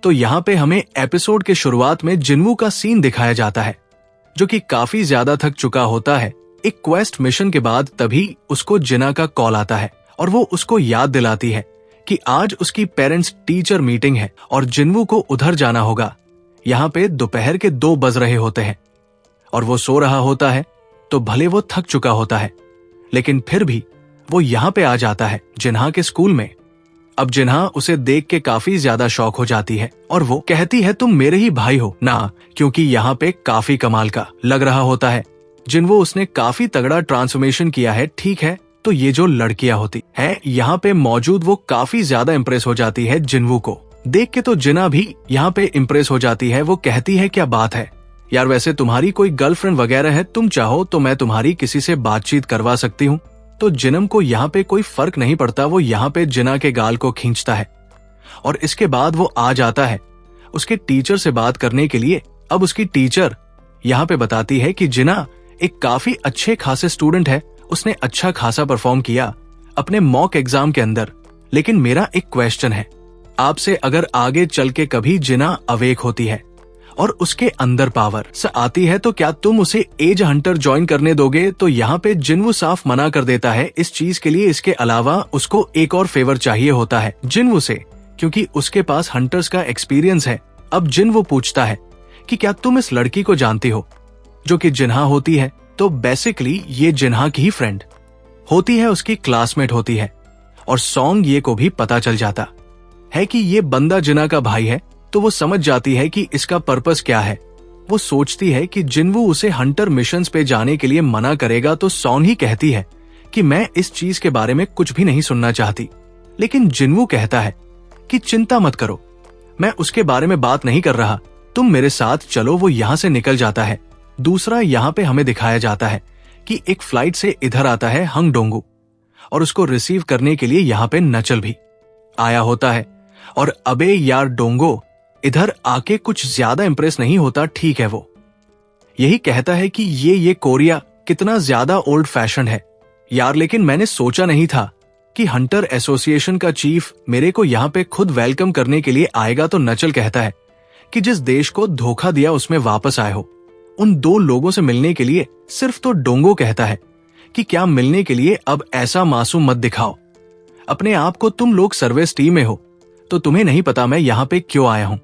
तो यहाँ पे हमें एपिसोड के शुरुआत में जिनवू का सीन दिखाया जाता है, जो कि काफी ज्यादा थक चुका होता है एक क्वेस्ट मिशन के बाद। तभी उसको जिना का कॉल आता है और वो उसको याद दिलाती है कि आज उसकी पेरेंट्स टीचर मीटिंग है और जिनवू को उधर जाना होगा। यहाँ पे दोपहर के 2 बज रहे होते हैं और वो सो रहा होता है। तो भले वो थक चुका होता है, लेकिन फिर भी वो यहाँ पे आ जाता है जिन्हा के स्कूल में। अब जिन्हा उसे देख के काफी ज्यादा शॉक हो जाती है और वो कहती है तुम मेरे ही भाई हो ना, क्योंकि यहाँ पे काफी कमाल का लग रहा होता है। जिनवो उसने काफी तगड़ा ट्रांसफॉर्मेशन किया है, ठीक है। तो ये जो लड़कियां होती है यहाँ पे मौजूद, वो काफी ज्यादा इम्प्रेस हो जाती है जिनवू को देख के। तो जिना भी यहाँ पे इम्प्रेस हो जाती है। वो कहती है क्या बात है यार, वैसे तुम्हारी कोई गर्लफ्रेंड वगैरह है? तुम चाहो तो मैं तुम्हारी किसी से बातचीत करवा सकती हूँ। तो जिनम को यहाँ पे कोई फर्क नहीं पड़ता। वो यहाँ पे जिना के गाल को खींचता है और इसके बाद वो आ जाता है उसके टीचर से बात करने के लिए। अब उसकी टीचर यहाँ पे बताती है कि जिना एक काफी अच्छे खासे स्टूडेंट है, उसने अच्छा खासा परफॉर्म किया अपने मॉक एग्जाम के अंदर। लेकिन मेरा एक क्वेश्चन है आपसे, अगर आगे चल के कभी जिना अवेक होती है और उसके अंदर पावर से आती है, तो क्या तुम उसे एज हंटर ज्वाइन करने दोगे? तो यहाँ पे जिनवू साफ मना कर देता है इस चीज के लिए। इसके अलावा उसको एक और फेवर चाहिए होता है जिनवू से, क्योंकि उसके पास हंटर्स का एक्सपीरियंस है। अब जिनवू पूछता है कि क्या तुम इस लड़की को जानती हो, जो कि जिन्हा होती है। तो बेसिकली ये जिन्हा की ही फ्रेंड होती है, उसकी क्लासमेट होती है। और सॉन्ग ये को भी पता चल जाता है कि ये बंदा जिन्हा का भाई है। तो वो समझ जाती है कि इसका पर्पस क्या है। वो सोचती है कि जिनवू उसे हंटर मिशंस पे जाने के लिए मना करेगा। तो सॉन ही कहती है कि मैं इस चीज के बारे में कुछ भी नहीं सुनना चाहती। लेकिन जिनवू कहता है कि चिंता मत करो, मैं उसके बारे में बात नहीं कर रहा, तुम मेरे साथ चलो। वो यहाँ से निकल जाता है। दूसरा यहाँ पे हमें दिखाया जाता है कि एक फ्लाइट से इधर आता है हंग डोंगू और उसको रिसीव करने के लिए यहाँ पे नचल भी आया होता है। और अबे यार डोंगो इधर आके कुछ ज्यादा इंप्रेस नहीं होता, ठीक है। वो यही कहता है कि ये कोरिया कितना ज्यादा ओल्ड फैशन है यार, लेकिन मैंने सोचा नहीं था कि हंटर एसोसिएशन का चीफ मेरे को यहाँ पे खुद वेलकम करने के लिए आएगा। तो नचल कहता है कि जिस देश को धोखा दिया उसमें वापस आए हो, उन 2 लोगों से मिलने के लिए। सिर्फ तो डोंगो कहता है कि क्या मिलने के लिए, अब ऐसा मासूम मत दिखाओ अपने आप को, तुम लोग सर्विस टीम में हो तो तुम्हें नहीं पता मैं यहाँ पे क्यों आया हूँ।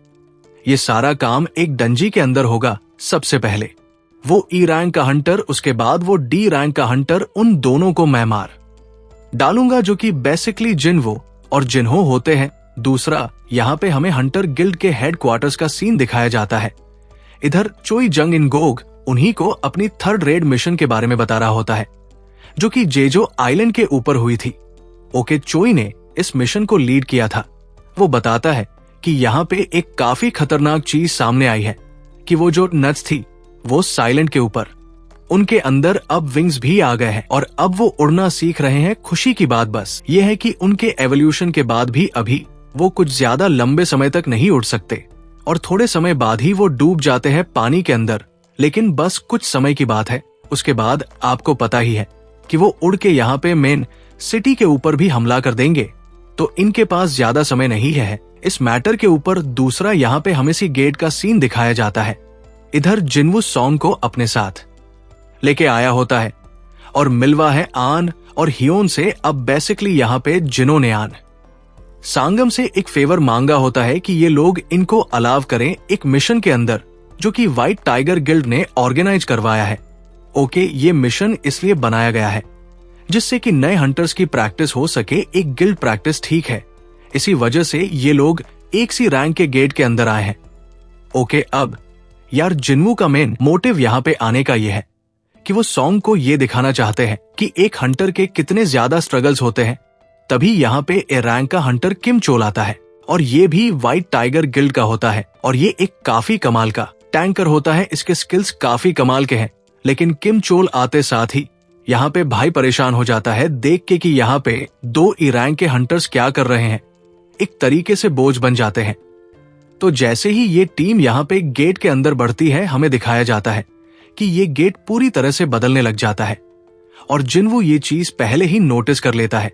ये सारा काम एक डंजी के अंदर होगा। सबसे पहले वो ई रैंक का हंटर, उसके बाद वो डी रैंक का हंटर, उन दोनों को मैं मार डालूंगा, जो कि बेसिकली जिनवो और जिन्हो होते हैं। दूसरा यहाँ पे हमें हंटर गिल्ड के हेडक्वार्टर्स का सीन दिखाया जाता है। इधर चोई जंग इन गोग उन्हीं को अपनी 3rd रेड मिशन के बारे में बता रहा होता है, जो कि जेजो आइलैंड के ऊपर हुई थी। ओके चोई ने इस मिशन को लीड किया था। वो बताता है कि यहाँ पे एक काफी खतरनाक चीज सामने आई है कि वो जो नट्स थी वो साइलेंट के ऊपर, उनके अंदर अब विंग्स भी आ गए हैं और अब वो उड़ना सीख रहे हैं। खुशी की बात बस ये है कि उनके एवोल्यूशन के बाद भी अभी वो कुछ ज्यादा लंबे समय तक नहीं उड़ सकते और थोड़े समय बाद ही वो डूब जाते हैं पानी के अंदर। लेकिन बस कुछ समय की बात है, उसके बाद आपको पता ही है कि वो उड़ के यहाँ पे मेन सिटी के ऊपर भी हमला कर देंगे। तो इनके पास ज्यादा समय नहीं है इस मैटर के ऊपर। दूसरा यहाँ पे हमें सी गेट का सीन दिखाया जाता है। इधर जिनवू सॉन्ग को अपने साथ लेके आया होता है और मिलवा है आन और हियोन से। अब बेसिकली यहाँ पे जिनो ने आन सांगम से एक फेवर मांगा होता है कि ये लोग इनको अलाव करें एक मिशन के अंदर, जो कि व्हाइट टाइगर गिल्ड ने ऑर्गेनाइज करवाया है। ओके ये मिशन इसलिए बनाया गया है जिससे कि नए हंटर्स की प्रैक्टिस हो सके, एक गिल्ड प्रैक्टिस, ठीक है। इसी वजह से ये लोग एक सी रैंक के गेट के अंदर आए हैं। ओके अब यार जिनवू का मेन मोटिव यहाँ पे आने का ये है कि वो सॉन्ग को ये दिखाना चाहते हैं कि एक हंटर के कितने ज्यादा स्ट्रगल्स होते हैं। तभी यहाँ पे ए रैंक का हंटर किम चोल आता है और ये भी व्हाइट टाइगर गिल्ड का होता है और ये एक काफी कमाल का टैंकर होता है। इसके स्किल्स काफी कमाल के हैं। लेकिन किम चोल आते साथ ही यहाँ पे भाई परेशान हो जाता है देख के कि यहाँ पे 2 ई रैंक के हंटर्स क्या कर रहे हैं, एक तरीके से बोझ बन जाते हैं। तो जैसे ही ये टीम यहाँ पे गेट के अंदर बढ़ती है, हमें दिखाया जाता है कि ये गेट पूरी तरह से बदलने लग जाता है और जिनवू ये चीज पहले ही नोटिस कर लेता है।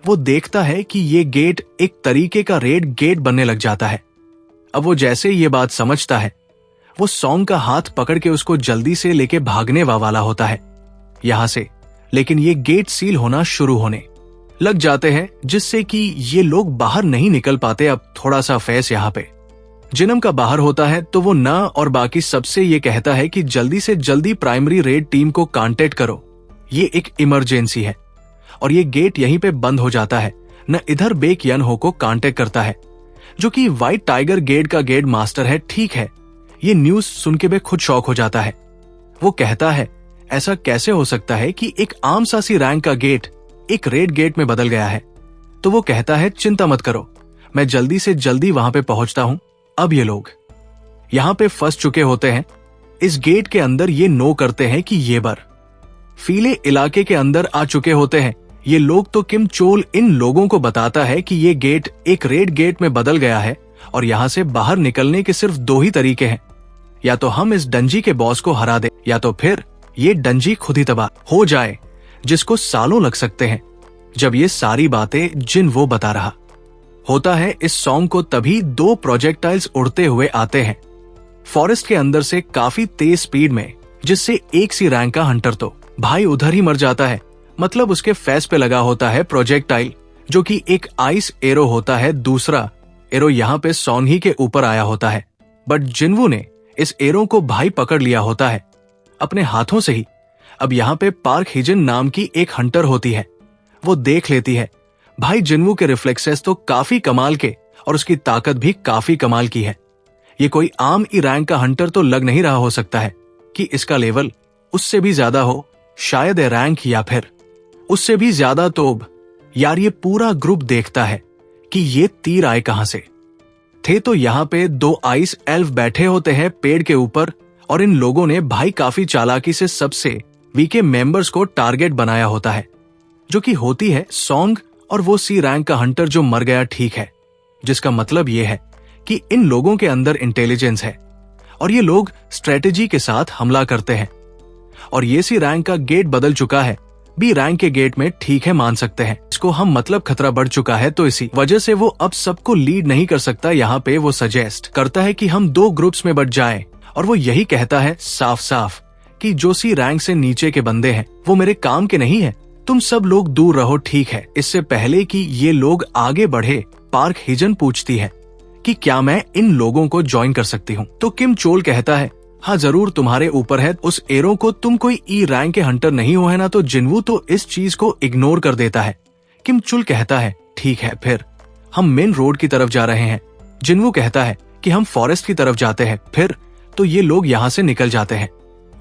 वो देखता है कि ये गेट एक तरीके का रेड गेट बनने लग जाता है। अब वो जैसे ये बात समझता है, वो सॉन्ग का हाथ पकड़ के उसको जल्दी से लेके भागने वाला होता है यहां से। लेकिन ये गेट सील होना शुरू होने लग जाते हैं, जिससे कि ये लोग बाहर नहीं निकल पाते। अब थोड़ा सा फैस यहाँ पे जिनम का बाहर होता है, तो वो ना और बाकी सबसे ये कहता है कि जल्दी से जल्दी प्राइमरी रेड टीम को कांटेक्ट करो, ये एक इमरजेंसी है। और ये गेट यहीं पे बंद हो जाता है। न इधर बेक यन हो को कांटेक्ट करता है, जो कि व्हाइट टाइगर गेट का गेट मास्टर है। ठीक है, ये न्यूज सुन के बे खुद शॉक हो जाता है। वो कहता है ऐसा कैसे हो सकता है कि एक आम सा सी रैंक का गेट एक रेड गेट में बदल गया है। तो वो कहता है चिंता मत करो, मैं जल्दी से जल्दी वहां पे पहुंचता हूं। अब ये लोग यहां पे फंस चुके होते हैं। इस गेट के अंदर ये नो करते हैं कि ये बार फीले इलाके के अंदर आ चुके होते हैं ये लोग। तो किम चोल इन लोगों को बताता है कि ये गेट एक रेड गेट में बदल गया है और यहां से बाहर निकलने के सिर्फ 2 ही तरीके हैं, या तो हम इस डंजी के बॉस को हरा दे, या तो फिर ये डंजी खुद ही तबाह हो जाए, जिसको सालों लग सकते हैं। जब ये सारी बातें जिन वो बता रहा होता है, इस सॉन्ग को तभी 2 प्रोजेक्टाइल्स उड़ते हुए आते हैं फॉरेस्ट के अंदर से काफी तेज स्पीड में, जिससे एक सी रैंक का हंटर तो भाई उधर ही मर जाता है। मतलब उसके फेस पे लगा होता है प्रोजेक्टाइल, जो कि एक आइस एरो होता है। दूसरा एरो यहाँ पे सोनही के ऊपर आया होता है, बट जिनवू ने इस एरो को भाई पकड़ लिया होता है अपने हाथों से ही। अब यहाँ पे पार्क हिजन नाम की एक हंटर होती है, वो देख लेती है भाई जिनवू के रिफ्लेक्सेस तो काफी कमाल के और उसकी ताकत भी काफी कमाल की है। ये कोई आम ई रैंक का हंटर तो लग नहीं रहा हो सकता है कि इसका लेवल उससे भी ज्यादा हो, शायद ए रैंक या फिर उससे भी ज्यादा। तो यार ये पूरा ग्रुप देखता है कि ये तीर आए कहां से थे। तो यहाँ पे 2 आइस एल्फ बैठे होते हैं पेड़ के ऊपर, और इन लोगों ने भाई काफी चालाकी से सबसे वीके मेंबर्स को टारगेट बनाया होता है, जो कि होती है सॉन्ग और वो सी रैंक का हंटर जो मर गया। ठीक है, जिसका मतलब ये है कि इन लोगों के अंदर इंटेलिजेंस है और ये लोग स्ट्रेटेजी के साथ हमला करते हैं। और ये सी रैंक का गेट बदल चुका है, बी रैंक के गेट में ठीक है मान सकते हैं इसको हम, मतलब खतरा बढ़ चुका है, तो इसी वजह से वो अब सबको लीड नहीं कर सकता। यहाँ पे वो सजेस्ट करता है कि हम 2 ग्रुप्स में बट जाएं, और वो यही कहता है साफ साफ कि जो सी रैंक से नीचे के बंदे हैं वो मेरे काम के नहीं है, तुम सब लोग दूर रहो। ठीक है, इससे पहले कि ये लोग आगे बढ़े, पार्क हिजन पूछती है कि क्या मैं इन लोगों को ज्वाइन कर सकती हूँ। तो किम चोल कहता है हाँ जरूर, तुम्हारे ऊपर है। उस एरो को तुम कोई ई रैंक के हंटर नहीं हो है ना। तो जिनवू तो इस चीज को इग्नोर कर देता है। किम चुल कहता है ठीक है, फिर हम मेन रोड की तरफ जा रहे हैं। जिनवू कहता है कि हम फॉरेस्ट की तरफ जाते हैं। फिर तो ये लोग यहाँ से निकल जाते हैं।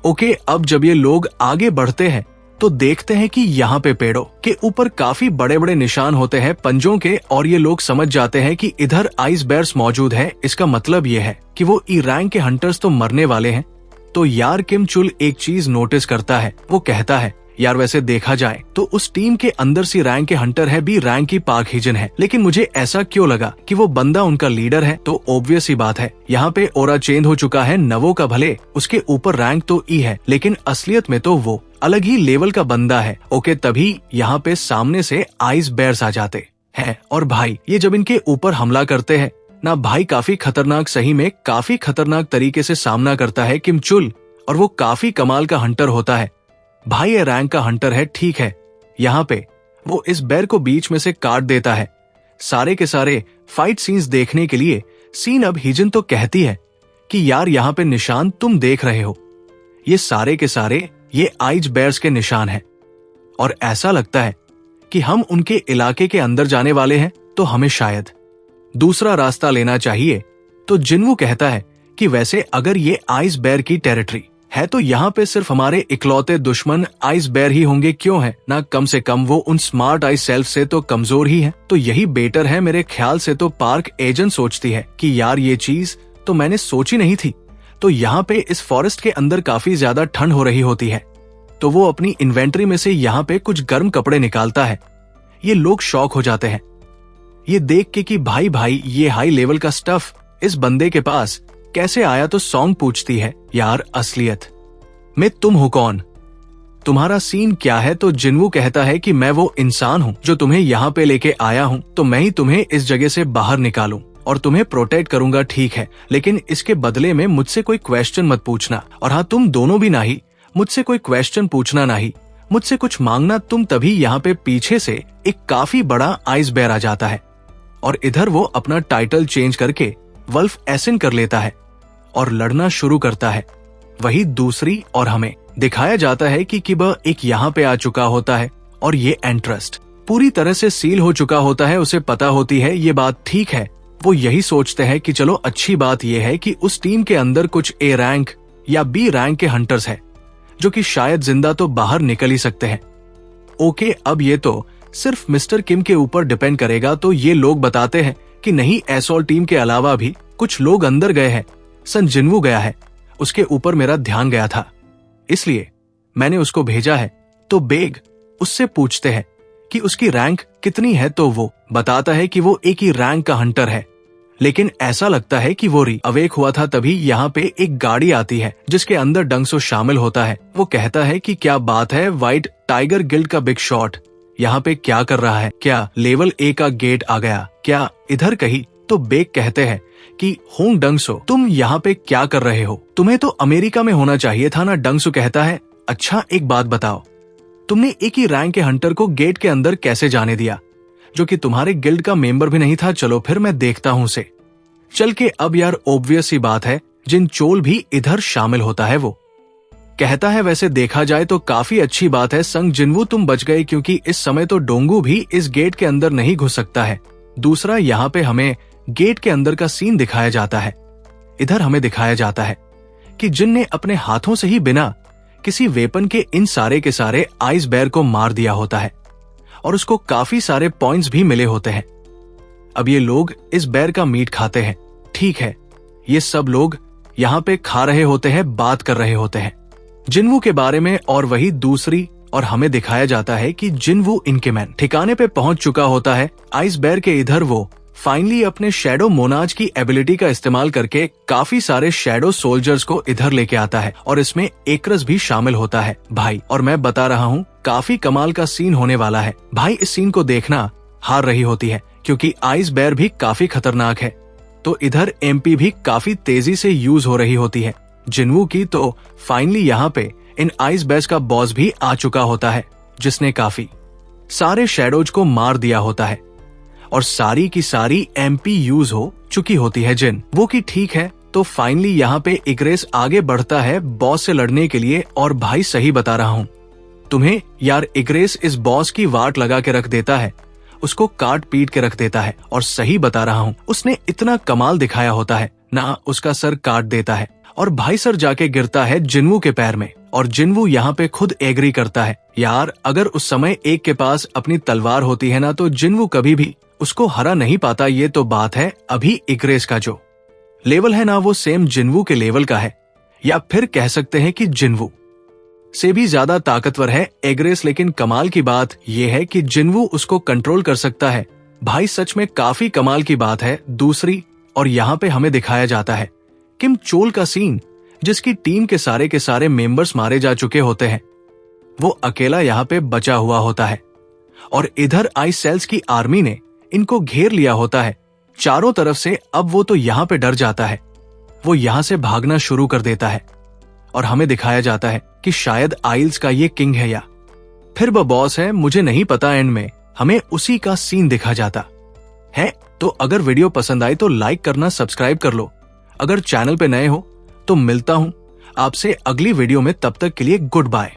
ओके, अब जब ये लोग आगे बढ़ते हैं तो देखते हैं कि यहाँ पे पेड़ों के ऊपर काफी बड़े बड़े निशान होते हैं पंजों के, और ये लोग समझ जाते हैं कि इधर आइस बेयर्स मौजूद है। इसका मतलब ये है कि वो ई रैंक के हंटर्स तो मरने वाले हैं। तो यार किम चुल एक चीज नोटिस करता है, वो कहता है यार वैसे देखा जाए तो उस टीम के अंदर सी रैंक के हंटर है, बी रैंक की पार्क हिजन है, लेकिन मुझे ऐसा क्यों लगा कि वो बंदा उनका लीडर है। तो ऑब्वियस ही बात है, यहाँ पे ओरा चेंज हो चुका है। नवो का भले उसके ऊपर रैंक तो ई है, लेकिन असलियत में तो वो अलग ही लेवल का बंदा है। ओके, तभी यहाँ पे सामने से आइस बेयर्स आ जाते हैं, और भाई ये जब इनके ऊपर हमला करते हैं ना, भाई काफी खतरनाक, सही में काफी खतरनाक तरीके से सामना करता है किम चुल, और वो काफी कमाल का हंटर होता है भाई। ये रैंक का हंटर है। ठीक है, यहाँ पे वो इस बेर को बीच में से काट देता है। सारे के सारे फाइट सीन्स देखने के लिए सीन अब हिजन तो कहती है कि यार यहाँ पे निशान तुम देख रहे हो, ये सारे के सारे ये आइज बेयर्स के निशान हैं, और ऐसा लगता है कि हम उनके इलाके के अंदर जाने वाले हैं, तो हमें शायद दूसरा रास्ता लेना चाहिए। तो जिनवू कहता है कि वैसे अगर ये आइस बेयर की टेरिटरी है तो यहाँ पे सिर्फ हमारे इकलौते दुश्मन आइस बेयर ही होंगे, क्यों है ना, कम से कम वो उन स्मार्ट आइस सेल्फ से तो कमजोर ही है। तो यही बेटर है मेरे ख्याल से। तो पार्क एजेंट सोचती है कि यार ये चीज तो मैंने सोची नहीं थी। तो यहाँ पे इस फॉरेस्ट के अंदर काफी ज्यादा ठंड हो रही होती है, तो वो अपनी इन्वेंट्री में से यहाँ पे कुछ गर्म कपड़े निकालता है। ये लोग शॉक हो जाते हैं ये देख के कि भाई ये हाई लेवल का स्टफ इस बंदे के पास कैसे आया। तो सॉन्ग पूछती है यार असलियत में तुम हो कौन, तुम्हारा सीन क्या है। तो जिनवू कहता है कि मैं वो इंसान हूँ जो तुम्हें यहाँ पे लेके आया हूँ, तो मैं ही तुम्हें इस जगह से बाहर निकालूं। और तुम्हें प्रोटेक्ट करूंगा, ठीक है, लेकिन इसके बदले में मुझसे कोई क्वेश्चन मत पूछना। और हाँ, तुम दोनों भी नहीं, मुझसे कोई क्वेश्चन पूछना नहीं, मुझसे कुछ मांगना तुम तभी। यहाँ पे पीछे से एक काफी बड़ा आइस बेयर आ जाता है और इधर वो अपना टाइटल चेंज करके वल्फ एसिन कर लेता है और लड़ना शुरू करता है। वही दूसरी और हमें दिखाया जाता है कि किबा एक यहाँ पे आ चुका होता है और ये एंट्रस्ट पूरी तरह से सील हो चुका होता है। उसे पता होती है ये बात, ठीक है। वो यही सोचते हैं कि चलो अच्छी बात यह है कि उस टीम के अंदर कुछ ए रैंक या बी रैंक के हंटर्स हैं जो कि शायद जिंदा तो बाहर निकल ही सकते हैं। ओके, अब ये तो सिर्फ मिस्टर किम के ऊपर डिपेंड करेगा। तो ये लोग बताते हैं कि नहीं, एसोल टीम के अलावा भी कुछ लोग अंदर गए हैं। सन जिन्वू गया है, उसके ऊपर मेरा ध्यान गया था, इसलिए मैंने उसको भेजा है। तो बेग उससे पूछते हैं कि उसकी रैंक कितनी है, तो वो बताता है कि वो एक ही रैंक का हंटर है। लेकिन ऐसा लगता है कि वो अवेक हुआ था तभी यहाँ पे एक गाड़ी आती है जिसके अंदर डंगसो शामिल होता है। वो कहता है कि क्या बात है, व्हाइट टाइगर गिल्ड का बिग शॉट यहाँ पे क्या कर रहा है? क्या लेवल ए का गेट आ गया क्या इधर कहीं? तो बेग कहते हैं कि होंग डंगसो, तुम यहाँ पे क्या कर रहे हो? तुम्हें तो अमेरिका में होना चाहिए था ना। डंगसो कहता है, अच्छा एक बात बताओ, तुमने एक ही रैंक के हंटर को गेट के अंदर कैसे जाने दिया, जो कि तुम्हारे गिल्ड का मेंबर भी नहीं था? चलो फिर मैं देखता हूँ उसे। चल के अब यार, ऑब्वियस ही बात है, जिन चोल भी इधर शामिल होता है। वो कहता है वैसे देखा जाए तो काफी अच्छी बात है संग जिन्वू, तुम बच गए, क्योंकि इस समय तो डोंगू भी इस गेट के अंदर नहीं घुस सकता है। दूसरा, यहाँ पे हमें गेट के अंदर का सीन दिखाया जाता है। इधर हमें दिखाया जाता है कि जिन ने अपने हाथों से ही बिना किसी वेपन के इन सारे के सारे आइस बेयर को मार दिया होता है और उसको काफी सारे पॉइंट्स भी मिले होते हैं। अब ये लोग इस बेयर का मीट खाते हैं, ठीक है। ये सब लोग यहाँ पे खा रहे होते हैं, बात कर रहे होते हैं जिन्वू के बारे में। और वही दूसरी और हमें दिखाया जाता है कि जिन्वू इनके मैन ठिकाने पे पहुंच चुका होता है। आइस बेयर के इधर वो फाइनली अपने शैडो मोनाज की एबिलिटी का इस्तेमाल करके काफी सारे शैडो सोल्जर्स को इधर लेके आता है और इसमें एकरस भी शामिल होता है भाई। और मैं बता रहा हूँ, काफी कमाल का सीन होने वाला है भाई। इस सीन को देखना हार रही होती है क्योंकि आइस बेयर भी काफी खतरनाक है। तो इधर एमपी भी काफी तेजी से यूज हो रही होती है जिन्वू की। तो फाइनली यहाँ पे इन आइस बेयर्स का बॉस भी आ चुका होता है जिसने काफी सारे शैडोज को मार दिया होता है और सारी की सारी एमपी यूज हो चुकी होती है जिन वो की, ठीक है। तो फाइनली यहाँ पे इग्रेस आगे बढ़ता है बॉस से लड़ने के लिए। और भाई सही बता रहा हूँ तुम्हें यार, इग्रेस इस बॉस की वाट लगा के रख देता है, उसको काट पीट के रख देता है। और सही बता रहा हूँ, उसने इतना कमाल दिखाया होता है ना, उसका सर काट देता है और भाई सर जाके गिरता है जिन्वू के पैर में। और जिन्वू यहाँ पे खुद एग्री करता है, यार अगर उस समय एक के पास अपनी तलवार होती है ना तो जिन्वू कभी भी उसको हरा नहीं पाता। ये तो बात है, अभी इग्रेस का जो लेवल है ना वो सेम जिन्वू के लेवल का है, या फिर कह सकते हैं कि जिन्वू से भी ज्यादा ताकतवर है एग्रेस। लेकिन कमाल की बात यह है कि जिन्वू उसको कंट्रोल कर सकता है भाई, सच में काफी कमाल की बात है। दूसरी और यहाँ पे हमें दिखाया जाता है किम चोल का सीन, जिसकी टीम के सारे मेंबर्स मारे जा चुके होते हैं। वो अकेला यहाँ पे बचा हुआ होता है और इधर आइस सेल्स की आर्मी ने इनको घेर लिया होता है चारों तरफ से। अब वो तो यहाँ पे डर जाता है, वो यहाँ से भागना शुरू कर देता है और हमें दिखाया जाता है कि शायद आइल्स का ये किंग है या फिर वो बॉस है, मुझे नहीं पता। एंड में हमें उसी का सीन दिखा जाता है। तो अगर वीडियो पसंद आई तो लाइक करना, सब्सक्राइब कर लो। अगर चैनल पे नए हो तो मिलता हूं आपसे अगली वीडियो में, तब तक के लिए गुड बाय।